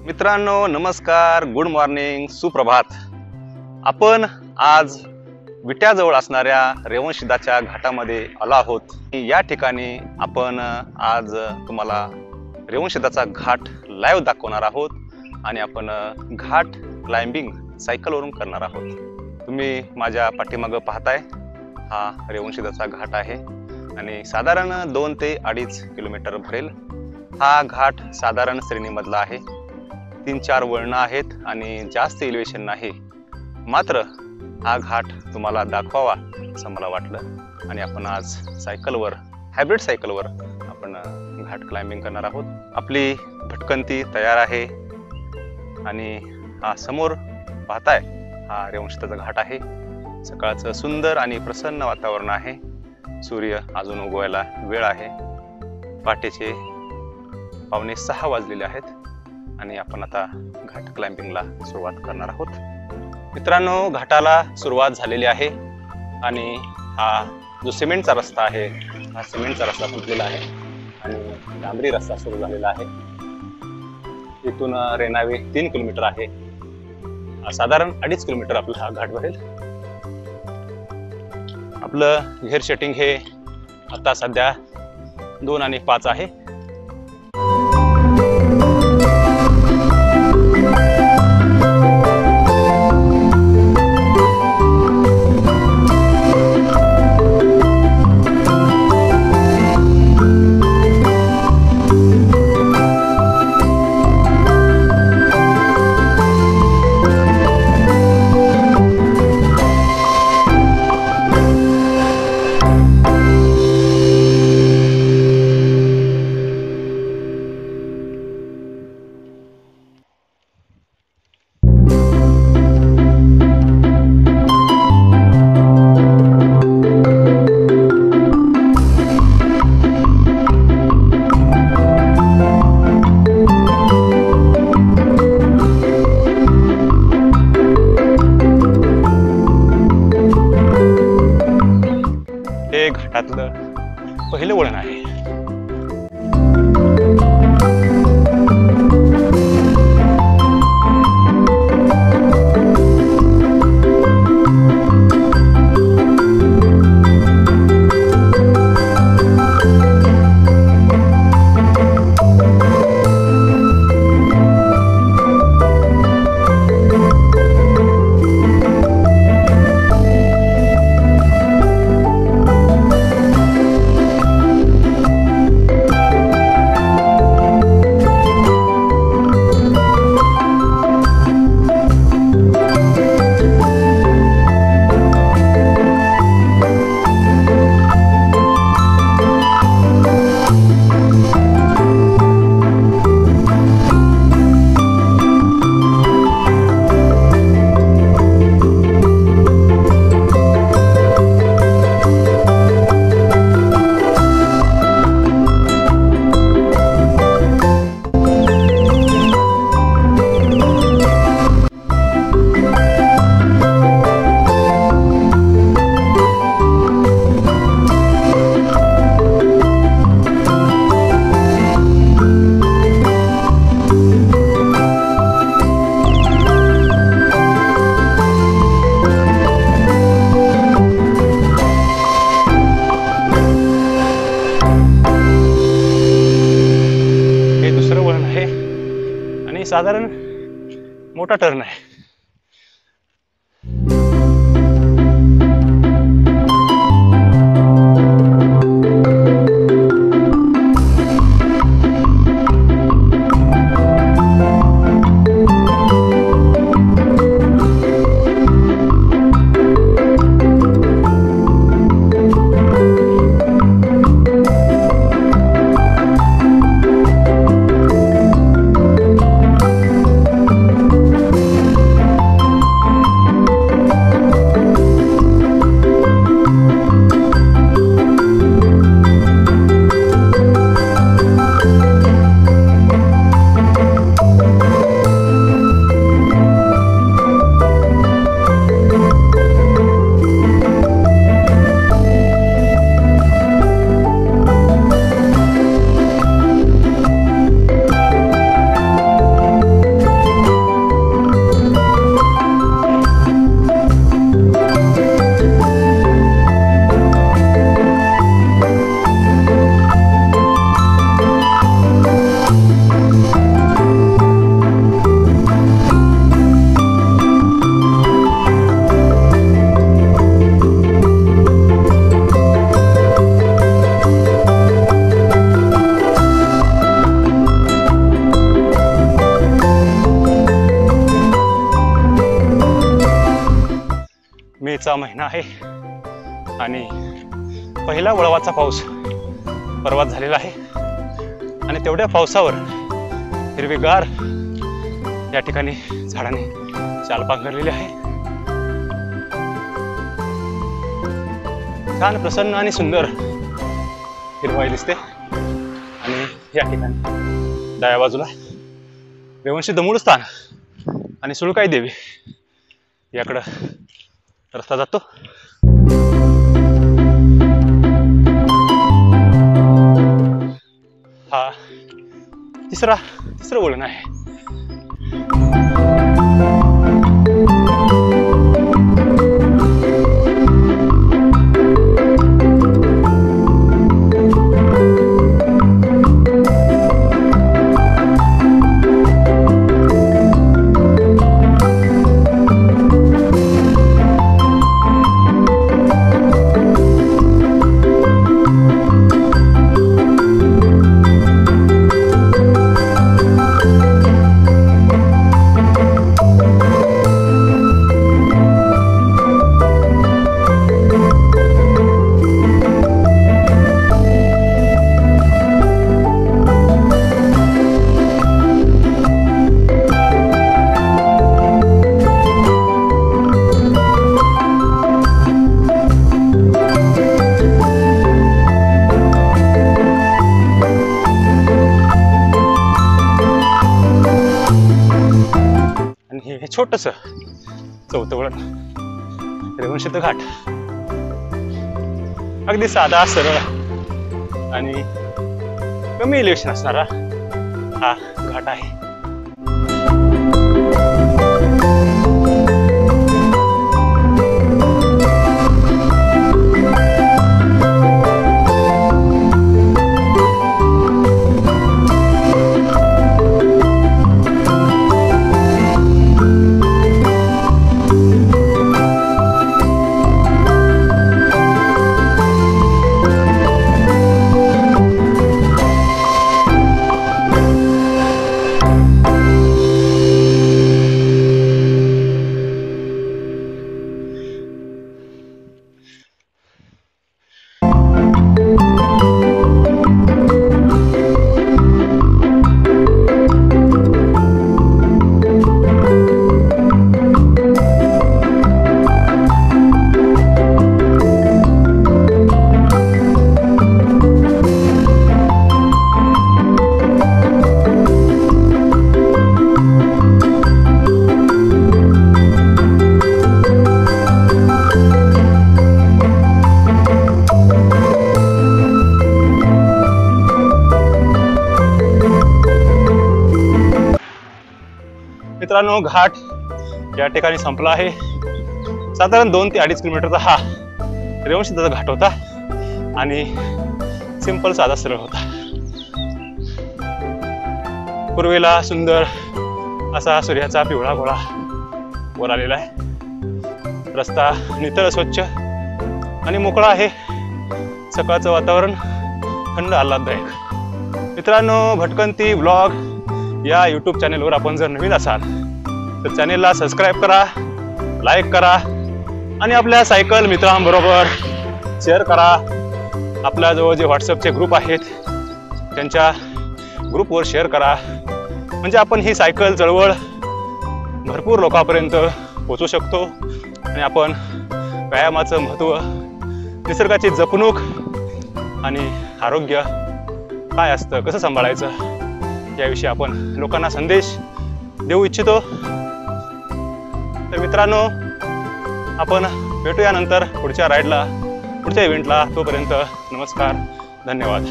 मित्रांनो नमस्कार, good morning, सुप्रभात। आपण आज विट्याजवळ असणाऱ्या रेवणसिद्धाच्या घाटामध्ये आलो आहोत। या ठिकाणी आपण आज तुम्हाला रेवणसिद्धाचा घाट लाईव्ह दाखवणार आहोत आणि आपण घाट क्लाइम्बिंग सायकलवरून करणार आहोत। तुम्ही माझ्या पाठीमागे पाहताय हा रेवणसिद्धाचा घाट आहे आणि साधारण 2 ते 2.5 किलोमीटर भरेल। हा घाट साधारण श्रेणीमधला आहे। 3-4 वळणं आहेत आणि जास्त एलिव्हेशन नाही, मात्र हा घाट तुम्हाला दाखवावा असं मला वाटलं आणि आपण आज सायकलवर, हायब्रिड सायकलवर आपण घाट क्लाइम्बिंग करणार आहोत। आपली भटकंती तयार आहे आणि हा समोर पाहताय हा रेवणसिद्धाचा घाट आहे। सकाळचं सुंदर आणि प्रसन्न वातावरण आहे। सूर्य अजून उगवायला वेळ आहे। पहाटेचे 5:45 वाजलेले आहेत आणि आपण आता घाट क्लाइम्बिंगला सुरुवात करणार आहोत। मित्रांनो घाटाला सुरुवात झालेली आहे आणि हा जो सिमेंटचा रस्ता आहे हा सिमेंटचा रस्ता संपलेला आहे आणि डांबरी रस्ता सुरू झालेला आहे। इथून रेणावे 3 किलोमीटर आहे। साधारण 2.5 किलोमीटर आपला हा घाट भरेल। आपलं घेर सेटिंग हे आता सध्या 2 आणि 5 आहे। हे घाटातलं पहिलं वळण आहे। साधारण मोठा टर्न आहे। मेचा महिना आहे आणि पहिला वळवाचा पाऊस परवाच झालेला आहे आणि तेवढ्या पावसावर हिरवीगार या ठिकाणी झाडाने चाल पांघरलेली आहे. छान प्रसन्न आणि सुंदर हिरवाई दिसते आणि या ठिकाणी डाव्या बाजूला रेवणसिद्ध मूळ स्थान आणि सुळकाई देवी याकडं रस्ता जातो. हा तिसरं वळण आहे. हे छोटस चौथं वळण रेवणसिद्ध घाट अगदी साधा सरळ आणि कमी इलेव्हेशन असणारा हा घाट आहे. मित्रांनो, घाट या ठिकाणी संपला आहे. साधारण 2 ते 2.5 किलोमीटरचा हा रेवणसिद्धाचा घाट होता आणि सिंपल साधा सरळ होता. पूर्वेला सुंदर असा सूर्याचा पिवळा गोळा वर आलेला आहे. रस्ता नितळ स्वच्छ आणि मोकळा आहे. सकाळचं वातावरण थंड आल्हाददायक. मित्रांनो, भटकंती व्लॉग या यूट्यूब चॅनेलवर आपण जर नवीन असाल तर चॅनेलला सबस्क्राईब करा, लाईक करा आणि आपल्या सायकल मित्रांबरोबर शेअर करा. आपल्याजवळ जे व्हॉट्सअपचे ग्रुप आहेत त्यांच्या ग्रुपवर शेअर करा, म्हणजे आपण ही सायकल चळवळ भरपूर लोकांपर्यंत पोहोचू शकतो आणि आपण व्यायामाचं महत्त्व, निसर्गाची जपणूक आणि आरोग्य काय असतं, कसं सांभाळायचं याविषयी आपण लोकांना संदेश देऊ इच्छितो. तर मित्रांनो, आपण भेटूया नंतर पुढच्या राईडला, पुढच्या इव्हेंटला. तोपर्यंत नमस्कार, धन्यवाद.